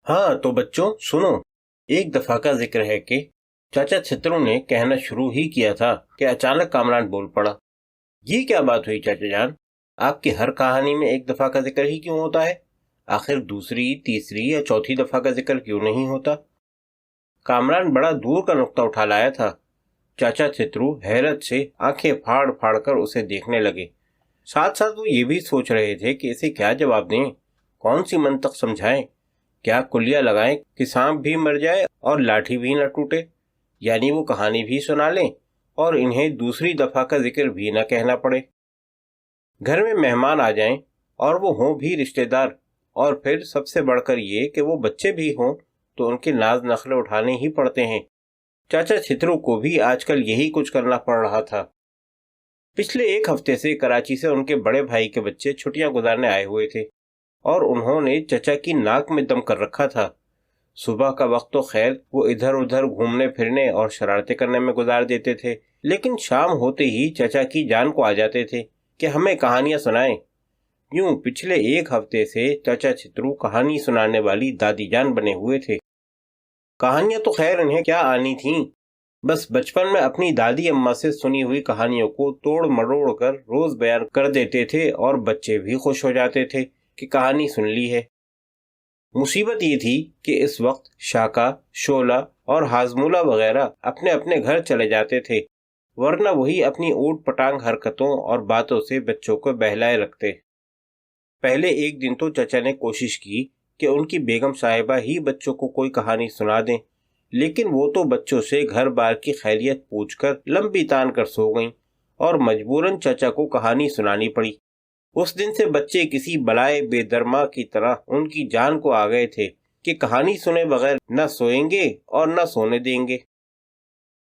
ہاں تو بچوں سنو، ایک دفعہ کا ذکر ہے کہ چاچا چھترو نے کہنا شروع ہی کیا تھا کہ اچانک کامران بول پڑا، یہ کیا بات ہوئی چاچا جان؟ آپ کی ہر کہانی میں ایک دفعہ کا ذکر ہی کیوں ہوتا ہے؟ آخر دوسری، تیسری یا چوتھی دفعہ کا ذکر کیوں نہیں ہوتا؟ کامران بڑا دور کا نقطہ اٹھا لایا تھا۔ چاچا چھترو حیرت سے آنکھیں پھاڑ پھاڑ کر اسے دیکھنے لگے، ساتھ ساتھ وہ یہ بھی سوچ رہے تھے کہ اسے کیا جواب دیں، کون سی منطق سمجھائیں، کیا کلیہ لگائیں کہ سانپ بھی مر جائے اور لاٹھی بھی نہ ٹوٹے، یعنی وہ کہانی بھی سنا لیں اور انہیں دوسری دفعہ کا ذکر بھی نہ کہنا پڑے۔ گھر میں مہمان آ جائیں اور وہ ہوں بھی رشتہ دار، اور پھر سب سے بڑھ کر یہ کہ وہ بچے بھی ہوں تو ان کے ناز نخرے اٹھانے ہی پڑتے ہیں۔ چاچا چھترو کو بھی آج کل یہی کچھ کرنا پڑ رہا تھا۔ پچھلے ایک ہفتے سے کراچی سے ان کے بڑے بھائی کے بچے چھٹیاں گزارنے آئے ہوئے تھے اور انہوں نے چچا کی ناک میں دم کر رکھا تھا۔ صبح کا وقت تو خیر وہ ادھر ادھر گھومنے پھرنے اور شرارتیں کرنے میں گزار دیتے تھے، لیکن شام ہوتے ہی چچا کی جان کو آ جاتے تھے کہ ہمیں کہانیاں سنائیں۔ یوں پچھلے ایک ہفتے سے چچا چھترو کہانی سنانے والی دادی جان بنے ہوئے تھے۔ کہانیاں تو خیر انہیں کیا آنی تھیں، بس بچپن میں اپنی دادی اماں سے سنی ہوئی کہانیوں کو توڑ مروڑ کر روز بیان کر دیتے تھے اور بچے بھی خوش ہو جاتے تھے کہ کہانی سن لی ہے۔ مصیبت یہ تھی کہ اس وقت شاکا، شولا اور ہاضمولہ وغیرہ اپنے اپنے گھر چلے جاتے تھے، ورنہ وہی اپنی اوٹ پٹانگ حرکتوں اور باتوں سے بچوں کو بہلائے رکھتے۔ پہلے ایک دن تو چچا نے کوشش کی کہ ان کی بیگم صاحبہ ہی بچوں کو کوئی کہانی سنا دیں، لیکن وہ تو بچوں سے گھر بار کی خیریت پوچھ کر لمبی تان کر سو گئیں اور مجبوراً چچا کو کہانی سنانی پڑی۔ اس دن سے بچے کسی بلائے بے درما کی طرح ان کی جان کو آ گئے تھے کہ کہانی سنے بغیر نہ سوئیں گے اور نہ سونے دیں گے۔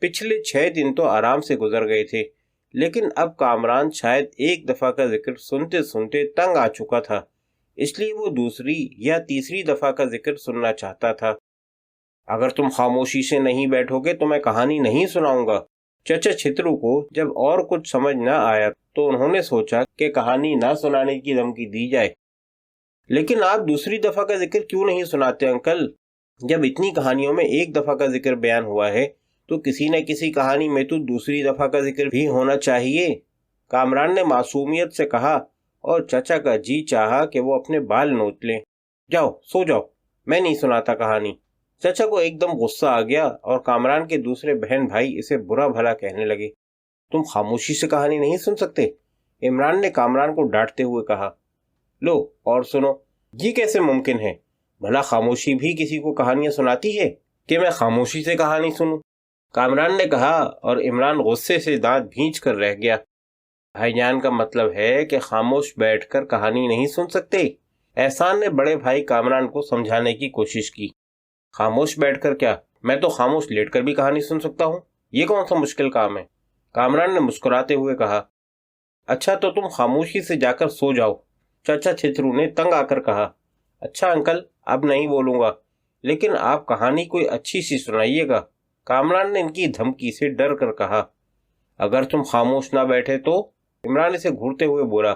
پچھلے 6 دن تو آرام سے گزر گئے تھے، لیکن اب کامران شاید ایک دفعہ کا ذکر سنتے سنتے تنگ آ چکا تھا، اس لیے وہ دوسری یا تیسری دفعہ کا ذکر سننا چاہتا تھا۔ اگر تم خاموشی سے نہیں بیٹھو گے تو میں کہانی نہیں سناؤں گا۔ چچا چھترو کو جب اور کچھ سمجھ نہ آیا تو انہوں نے سوچا کہ کہانی نہ سنانے کی دھمکی دی جائے۔ لیکن آپ دوسری دفعہ کا ذکر کیوں نہیں سناتے انکل؟ جب اتنی کہانیوں میں ایک دفعہ کا ذکر بیان ہوا ہے تو کسی نہ کسی کہانی میں تو دوسری دفعہ کا ذکر بھی ہونا چاہیے، کامران نے معصومیت سے کہا، اور چچا کا جی چاہا کہ وہ اپنے بال نوچ لیں۔ جاؤ سو جاؤ، میں نہیں سناتا کہانی۔ چچا کو ایک دم غصہ آ گیا اور کامران کے دوسرے بہن بھائی اسے برا بھلا کہنے لگے۔ تم خاموشی سے کہانی نہیں سن سکتے؟ عمران نے کامران کو ڈانٹتے ہوئے کہا۔ لو اور سنو، یہ کیسے ممکن ہے؟ بھلا خاموشی بھی کسی کو کہانیاں سناتی ہے کہ میں خاموشی سے کہانی سنوں؟ کامران نے کہا، اور عمران غصے سے دانت بھینچ کر رہ گیا۔ بھائی جان کا مطلب ہے کہ خاموش بیٹھ کر کہانی نہیں سن سکتے؟ احسان نے بڑے بھائی کامران کو سمجھانے کی کوشش کی۔ خاموش بیٹھ کر کیا، میں تو خاموش لیٹ کر بھی کہانی سن سکتا ہوں، یہ کون سا مشکل کام ہے؟ کامران نے مسکراتے ہوئے کہا۔ اچھا تو تم خاموشی سے جا کر سو جاؤ، چچا چھترو نے تنگ آ کر کہا۔ اچھا انکل، اب نہیں بولوں گا، لیکن آپ کہانی کوئی اچھی سی سنائیے گا، کامران نے ان کی دھمکی سے ڈر کر کہا۔ اگر تم خاموش نہ بیٹھے تو؟ عمران اسے گھورتے ہوئے بولا۔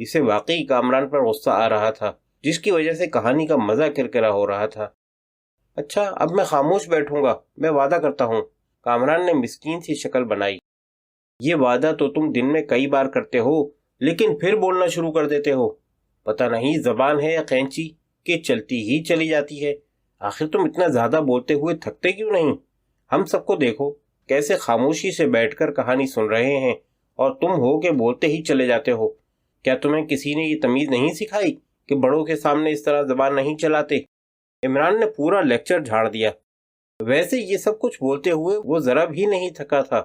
اسے واقعی کامران پر غصہ آ رہا تھا، جس کی وجہ سے کہانی کا مزہ کرکرا ہو رہا تھا۔ اچھا اب میں خاموش بیٹھوں گا، میں وعدہ کرتا ہوں، کامران نے مسکین سی شکل بنائی۔ یہ وعدہ تو تم دن میں کئی بار کرتے ہو، لیکن پھر بولنا شروع کر دیتے ہو، پتہ نہیں زبان ہے یا قینچی کہ چلتی ہی چلی جاتی ہے۔ آخر تم اتنا زیادہ بولتے ہوئے تھکتے کیوں نہیں؟ ہم سب کو دیکھو کیسے خاموشی سے بیٹھ کر کہانی سن رہے ہیں، اور تم ہو کہ بولتے ہی چلے جاتے ہو۔ کیا تمہیں کسی نے یہ تمیز نہیں سکھائی کہ بڑوں کے سامنے اس طرح زبان نہیں چلاتے؟ عمران نے پورا لیکچر جھاڑ دیا۔ ویسے یہ سب کچھ بولتے ہوئے وہ ذرا بھی نہیں تھکا تھا۔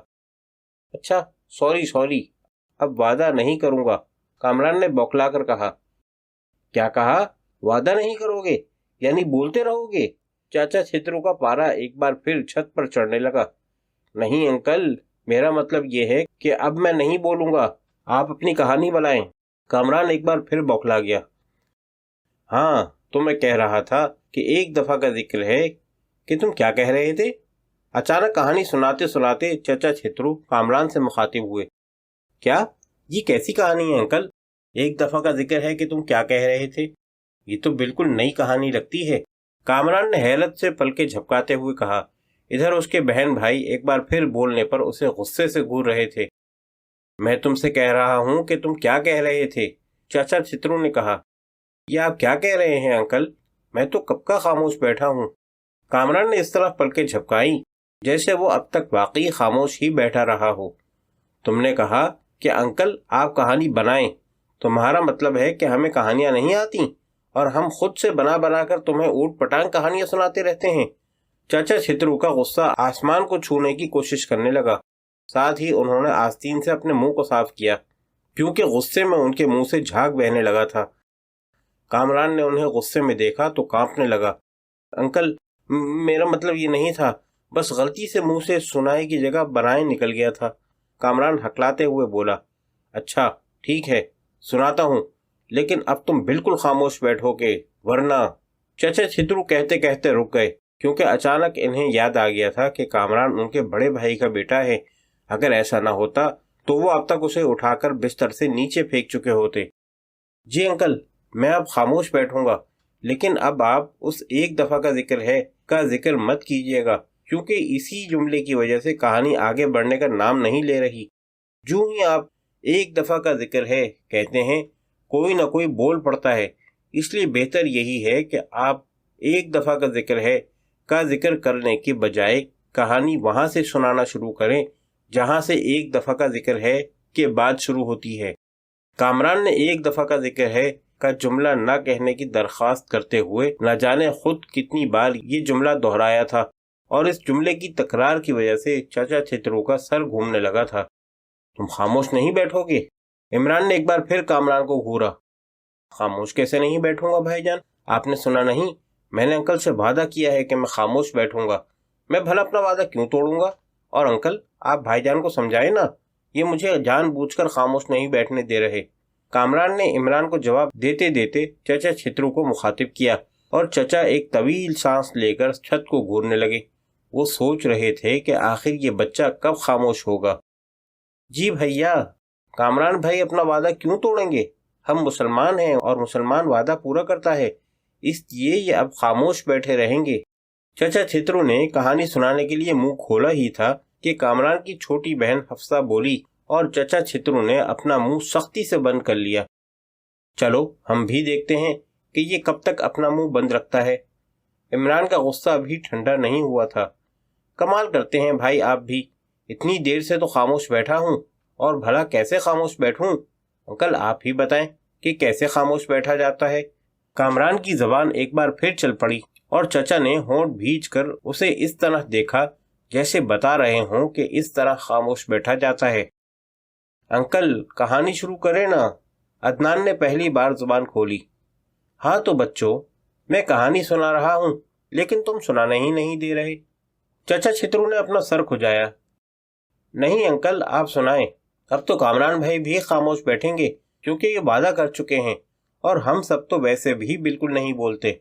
اچھا سوری، اب وعدہ نہیں کروں گا، کامران نے بوکلا کر کہا۔ کیا کہا؟ وعدہ نہیں کرو گے؟ یعنی بولتے رہو گے؟ چاچا چھترو کا پارا ایک بار پھر چھت پر چڑھنے لگا۔ نہیں انکل، میرا مطلب یہ ہے کہ اب میں نہیں بولوں گا، آپ اپنی کہانی بلائیں۔ کامران ایک بار پھر بوکلا گیا۔ ہاں تو میں کہہ رہا تھا کہ ایک دفعہ کا ذکر ہے کہ تم کیا کہہ رہے تھے؟ اچانک کہانی سناتے سناتے چچا چھترو کامران سے مخاطب ہوئے۔ کیا؟ یہ کیسی کہانی ہے انکل؟ ایک دفعہ کا ذکر ہے کہ تم کیا کہہ رہے تھے؟ یہ تو بالکل نئی کہانی لگتی ہے۔ کامران نے حیرت سے پلکیں جھپکاتے ہوئے کہا۔ ادھر اس کے بہن بھائی ایک بار پھر بولنے پر اسے غصے سے گھور رہے تھے۔ میں تم سے کہہ رہا ہوں کہ تم کیا کہہ رہے تھے؟ چاچا چھترو نے کہا۔ یہ آپ کیا کہہ رہے ہیں انکل؟ میں تو کب کا خاموش بیٹھا ہوں۔ کامران نے اس طرح پلکیں جھپکائیں جیسے وہ اب تک واقعی خاموش ہی بیٹھا رہا ہو۔ تم نے کہا کہ انکل آپ کہانی بنائیں۔ تمہارا مطلب ہے کہ ہمیں کہانیاں نہیں آتی اور ہم خود سے بنا بنا کر تمہیں اوٹ پٹانگ کہانیاں سناتے رہتے ہیں۔ چاچا چھترو کا غصہ آسمان کو چھونے کی کوشش کرنے لگا۔ ساتھ ہی انہوں نے آستین سے اپنے منہ کو صاف کیا کیونکہ غصے میں ان کے منہ سے جھاگ بہنے لگا تھا۔ کامران نے انہیں غصے میں دیکھا تو کانپنے لگا۔ انکل میرا مطلب یہ نہیں تھا، بس غلطی سے منہ سے سنائے کی جگہ بنائیں نکل گیا تھا۔ کامران ہکلاتے ہوئے بولا۔ اچھا ٹھیک ہے سناتا ہوں، لیکن اب تم بالکل خاموش بیٹھو گے ورنہ۔ چچا چھترو کہتے کہتے رک گئے کیونکہ اچانک انہیں یاد آ گیا تھا کہ کامران ان کے بڑے بھائی کا بیٹا ہے۔ اگر ایسا نہ ہوتا تو وہ اب تک اسے اٹھا کر بستر سے نیچے پھینک چکے ہوتے۔ جی انکل میں اب خاموش بیٹھوں گا، لیکن اب آپ اس ایک دفعہ کا ذکر مت کیجیے گا کیونکہ اسی جملے کی وجہ سے کہانی آگے بڑھنے کا نام نہیں لے رہی۔ جو ہی آپ ایک دفعہ کا ذکر ہے کہتے ہیں کوئی نہ کوئی بول پڑتا ہے، اس لیے بہتر یہی ہے کہ آپ ایک دفعہ کا ذکر کرنے کی بجائے کہانی وہاں سے سنانا شروع کریں جہاں سے ایک دفعہ کا ذکر ہے کے بعد شروع ہوتی ہے۔ کامران نے ایک دفعہ کا ذکر ہے کا جملہ نہ کہنے کی درخواست کرتے ہوئے نہ جانے خود کتنی بار یہ جملہ دہرایا تھا اور اس جملے کی تکرار کی وجہ سے چاچا چھترو کا سر گھومنے لگا تھا۔ تم خاموش نہیں بیٹھو گے؟ عمران نے ایک بار پھر کامران کو گھورا۔ خاموش کیسے نہیں بیٹھوں گا بھائی جان؟ آپ نے سنا نہیں؟ میں نے انکل سے وعدہ کیا ہے کہ میں خاموش بیٹھوں گا۔ میں بھلا اپنا وعدہ کیوں توڑوں گا؟ اور انکل آپ بھائی جان کو سمجھائیں نا، یہ مجھے جان بوجھ کر خاموش نہیں بیٹھنے دے رہے۔ کامران نے عمران کو جواب دیتے دیتے چچا چھترو کو مخاطب کیا اور چچا ایک طویل سانس لے کر چھت کو گھورنے لگے۔ وہ سوچ رہے تھے کہ آخر یہ بچہ کب خاموش ہوگا۔ جی بھیا، کامران بھائی اپنا وعدہ کیوں توڑیں گے؟ ہم مسلمان ہیں اور مسلمان وعدہ پورا کرتا ہے، اس لیے یہ اب خاموش بیٹھے رہیں گے۔ چچا چھترو نے کہانی سنانے کے لیے منہ کھولا ہی تھا کہ کامران کی چھوٹی بہن حفصہ بولی اور چچا چھترو نے اپنا منہ سختی سے بند کر لیا۔ چلو ہم بھی دیکھتے ہیں کہ یہ کب تک اپنا منہ بند رکھتا ہے۔ عمران کا غصہ ابھی ٹھنڈا نہیں ہوا تھا۔ کمال کرتے ہیں بھائی آپ بھی، اتنی دیر سے تو خاموش بیٹھا ہوں اور بھلا کیسے خاموش بیٹھوں؟ انکل آپ ہی بتائیں کہ کیسے خاموش بیٹھا جاتا ہے؟ کامران کی زبان ایک بار پھر چل پڑی اور چچا نے ہونٹ بھیج کر اسے اس طرح دیکھا جیسے بتا رہے ہوں کہ اس طرح خاموش بیٹھا جاتا ہے۔ انکل کہانی شروع کریں نا، عدنان نے پہلی بار زبان کھولی۔ ہاں تو بچوں، میں کہانی سنا رہا ہوں لیکن تم سنانے ہی نہیں دے رہے۔ چچا چھترو نے اپنا سر کھجایا۔ نہیں انکل آپ سنائیں، اب تو کامران بھائی بھی خاموش بیٹھیں گے کیونکہ یہ وعدہ کر چکے ہیں اور ہم سب تو ویسے بھی بالکل نہیں بولتے۔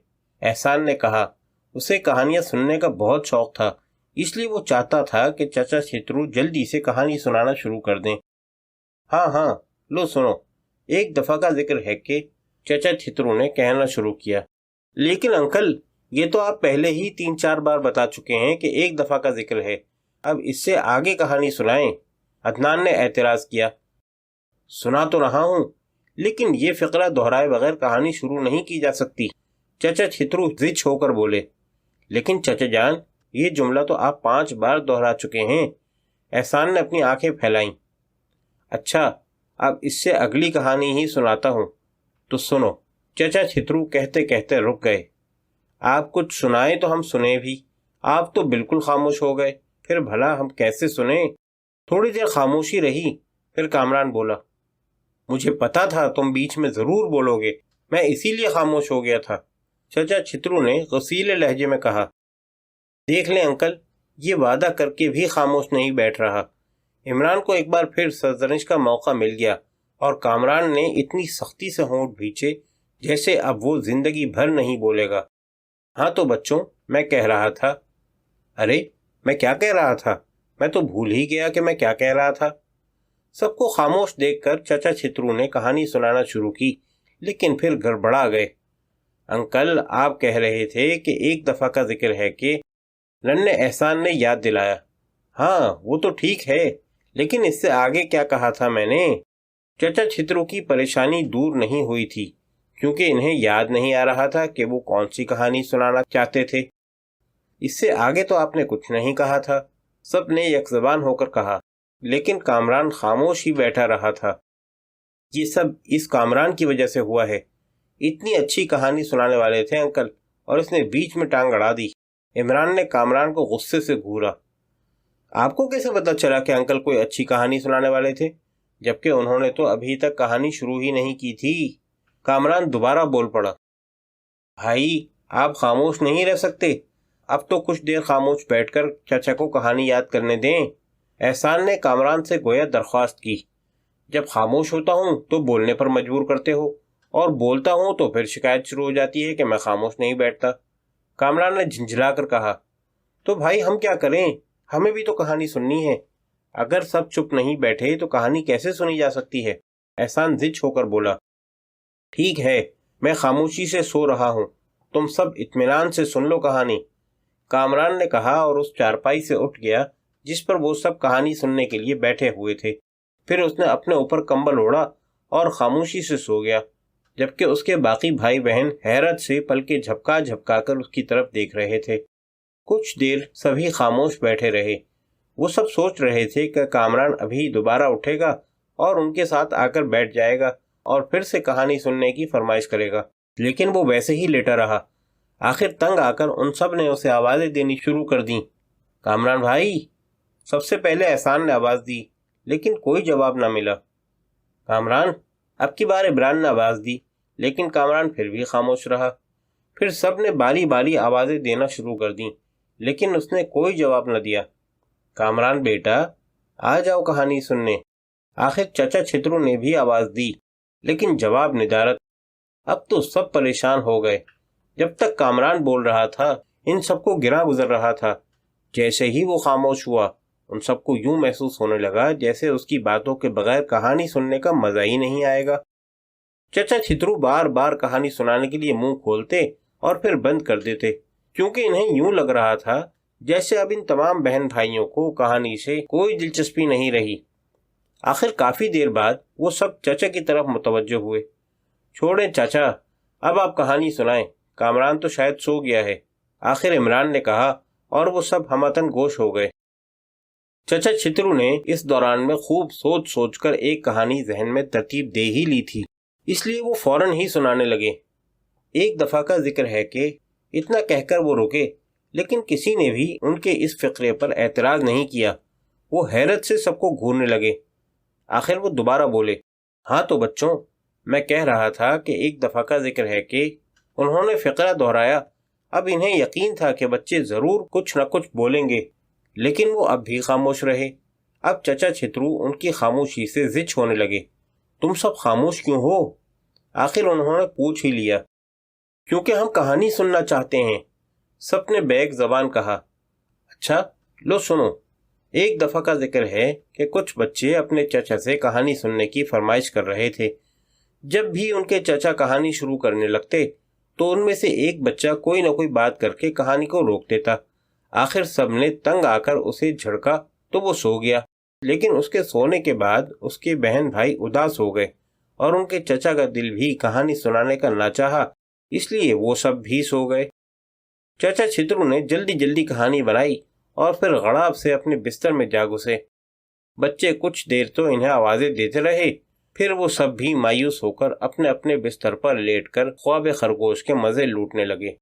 احسان نے کہا۔ اسے کہانیاں سننے کا بہت شوق تھا، اس لیے وہ چاہتا تھا کہ چچا چھترو جلدی سے کہانی سنانا شروع کر دیں۔ ہاں ہاں لو سنو، ایک دفعہ کا ذکر ہے کہ چچا چھترو نے کہنا شروع کیا۔ لیکن انکل یہ تو آپ پہلے ہی 3-4 بار بتا چکے ہیں کہ ایک دفعہ کا ذکر ہے، اب اس سے آگے کہانی سنائیں۔ عدنان نے اعتراض کیا۔ سنا تو رہا ہوں لیکن یہ فقرہ دہرائے بغیر کہانی شروع نہیں کی جا سکتی، چچا چھترو ضد ہو کر بولے۔ لیکن چچا جان یہ جملہ تو آپ 5 بار دہرا چکے ہیں۔ احسان نے اپنی آنکھیں پھیلائیں۔ اچھا اب اس سے اگلی کہانی ہی سناتا ہوں تو سنو۔ چچا چھترو کہتے کہتے رک گئے۔ آپ کچھ سنائیں تو ہم سنیں بھی، آپ تو بالکل خاموش ہو گئے، پھر بھلا ہم کیسے سنیں؟ تھوڑی دیر خاموشی رہی، پھر کامران بولا۔ مجھے پتا تھا تم بیچ میں ضرور بولو گے، میں اسی لیے خاموش ہو گیا تھا، چچا چھترو نے غصیلے لہجے میں کہا۔ دیکھ لیں انکل، یہ وعدہ کر کے بھی خاموش نہیں بیٹھ رہا۔ عمران کو ایک بار پھر سرزنش کا موقع مل گیا اور کامران نے اتنی سختی سے ہونٹ بھینچے جیسے اب وہ زندگی بھر نہیں بولے گا۔ ہاں تو بچوں، میں کہہ رہا تھا۔ ارے میں کیا کہہ رہا تھا؟ میں تو بھول ہی گیا کہ میں کیا کہہ رہا تھا۔ سب کو خاموش دیکھ کر چچا چھترو نے کہانی سنانا شروع کی لیکن پھر گڑبڑا گئے۔ انکل، آپ کہہ رہے تھے کہ ایک دفعہ کا ذکر ہے کہ ننھے احسان نے یاد دلایا۔ ہاں وہ تو ٹھیک ہے، لیکن اس سے آگے کیا کہا تھا میں نے؟ چچا چھترو کی پریشانی دور نہیں ہوئی تھی کیونکہ انہیں یاد نہیں آ رہا تھا کہ وہ کون سی کہانی سنانا چاہتے تھے۔ اس سے آگے تو آپ نے کچھ نہیں کہا تھا، سب نے یک زبان ہو کر کہا، لیکن کامران خاموش ہی بیٹھا رہا تھا۔ یہ سب اس کامران کی وجہ سے ہوا ہے۔ اتنی اچھی کہانی سنانے والے تھے انکل، اور اس نے بیچ میں ٹانگ اڑا دی۔ عمران نے کامران کو غصے سے گھورا۔ آپ کو کیسے پتا چلا کہ انکل کوئی اچھی کہانی سنانے والے تھے، جبکہ انہوں نے تو ابھی تک کہانی شروع ہی نہیں کی تھی؟ کامران دوبارہ بول پڑا۔ بھائی، آپ خاموش نہیں رہ سکتے، اب تو کچھ دیر خاموش بیٹھ کر چچا کو کہانی یاد کرنے دیں۔ احسان نے کامران سے گویا درخواست کی۔ جب خاموش ہوتا ہوں تو بولنے پر مجبور کرتے ہو، اور بولتا ہوں تو پھر شکایت شروع ہو جاتی ہے کہ میں خاموش نہیں بیٹھتا۔ کامران نے جھنجھلا کر کہا، تو بھائی ہم کیا کریں؟ ہمیں بھی تو کہانی سننی ہے۔ اگر سب چپ نہیں بیٹھے تو کہانی کیسے سنی جا سکتی ہے؟ احسان زچ ہو کر بولا۔ ٹھیک ہے، میں خاموشی سے سو رہا ہوں، تم سب اطمینان سے سن لو کہانی، کامران نے کہا، اور اس چارپائی سے اٹھ گیا جس پر وہ سب کہانی سننے کے لیے بیٹھے ہوئے تھے۔ پھر اس نے اپنے اوپر کمبل اوڑھا اور خاموشی سے سو گیا، جبکہ اس کے باقی بھائی بہن حیرت سے پلکیں جھپکا جھپکا کر اس کی طرف دیکھ رہے تھے۔ کچھ دیر سبھی خاموش بیٹھے رہے۔ وہ سب سوچ رہے تھے کہ کامران ابھی دوبارہ اٹھے گا اور ان کے ساتھ آ کر بیٹھ جائے گا اور پھر سے کہانی سننے کی فرمائش کرے گا، لیکن وہ ویسے ہی لیٹا رہا۔ آخر تنگ آ کر ان سب نے اسے آوازیں دینی شروع کر دیں۔ کامران بھائی! سب سے پہلے احسان نے آواز دی، لیکن کوئی جواب نہ ملا۔ کامران! اب کی بار عمران نے آواز دی، لیکن کامران پھر بھی خاموش رہا۔ پھر سب نے باری باری آوازیں دینا شروع کر دیں، لیکن اس نے کوئی جواب نہ دیا۔ کامران بیٹا، آ جاؤ کہانی سننے۔ آخر چچا چھترو نے بھی آواز دی، لیکن جواب ندارت۔ اب تو سب پریشان ہو گئے۔ جب تک کامران بول رہا تھا ان سب کو گراں گزر رہا تھا۔ جیسے ہی وہ خاموش ہوا، ان سب کو یوں محسوس ہونے لگا جیسے اس کی باتوں کے بغیر کہانی سننے کا مزہ ہی نہیں آئے گا۔ چچا چھترو بار بار کہانی سنانے کے لیے منہ کھولتے اور پھر بند کر دیتے، کیونکہ انہیں یوں لگ رہا تھا جیسے اب ان تمام بہن بھائیوں کو کہانی سے کوئی دلچسپی نہیں رہی۔ آخر کافی دیر بعد وہ سب چچا کی طرف متوجہ ہوئے۔ چھوڑیں چچا، اب آپ کہانی سنائیں، کامران تو شاید سو گیا ہے، آخر عمران نے کہا، اور وہ سب ہمتن گوش ہو گئے۔ چچا چھترو نے اس دوران میں خوب سوچ سوچ کر ایک کہانی ذہن میں ترتیب دے ہی لی تھی، اس لیے وہ فوراً ہی سنانے لگے۔ ایک دفعہ کا ذکر ہے کہ، اتنا کہہ کر وہ رکے، لیکن کسی نے بھی ان کے اس فقرے پر اعتراض نہیں کیا۔ وہ حیرت سے سب کو گھورنے لگے۔ آخر وہ دوبارہ بولے، ہاں تو بچوں، میں کہہ رہا تھا کہ ایک دفعہ کا ذکر ہے کہ، انہوں نے فقرہ دہرایا۔ اب انہیں یقین تھا کہ بچے ضرور کچھ نہ کچھ بولیں گے، لیکن وہ اب بھی خاموش رہے۔ اب چچا چھترو ان کی خاموشی سے زچ ہونے لگے۔ تم سب خاموش کیوں ہو؟ آخر انہوں نے پوچھ ہی لیا۔ کیونکہ ہم کہانی سننا چاہتے ہیں، سب نے بیک زبان کہا۔ اچھا، لو سنو۔ ایک دفعہ کا ذکر ہے کہ کچھ بچے اپنے چچا سے کہانی سننے کی فرمائش کر رہے تھے۔ جب بھی ان کے چچا کہانی شروع کرنے لگتے تو ان میں سے ایک بچہ کوئی نہ کوئی بات کر کے کہانی کو روک دیتا۔ آخر سب نے تنگ آ کر اسے جھڑکا تو وہ سو گیا، لیکن اس کے سونے کے بعد اس کے بہن بھائی اداس ہو گئے، اور ان کے چچا کا دل بھی کہانی سنانے کا نہ چاہا، اس لیے وہ سب بھی سو گئے۔ چچا چھترو نے جلدی جلدی کہانی بنائی اور پھر غڑاب سے اپنے بستر میں جا گھسے۔ بچے کچھ دیر تو انہیں آوازیں دیتے رہے، پھر وہ سب بھی مایوس ہو کر اپنے اپنے بستر پر لیٹ کر خواب خرگوش کے مزے لوٹنے لگے۔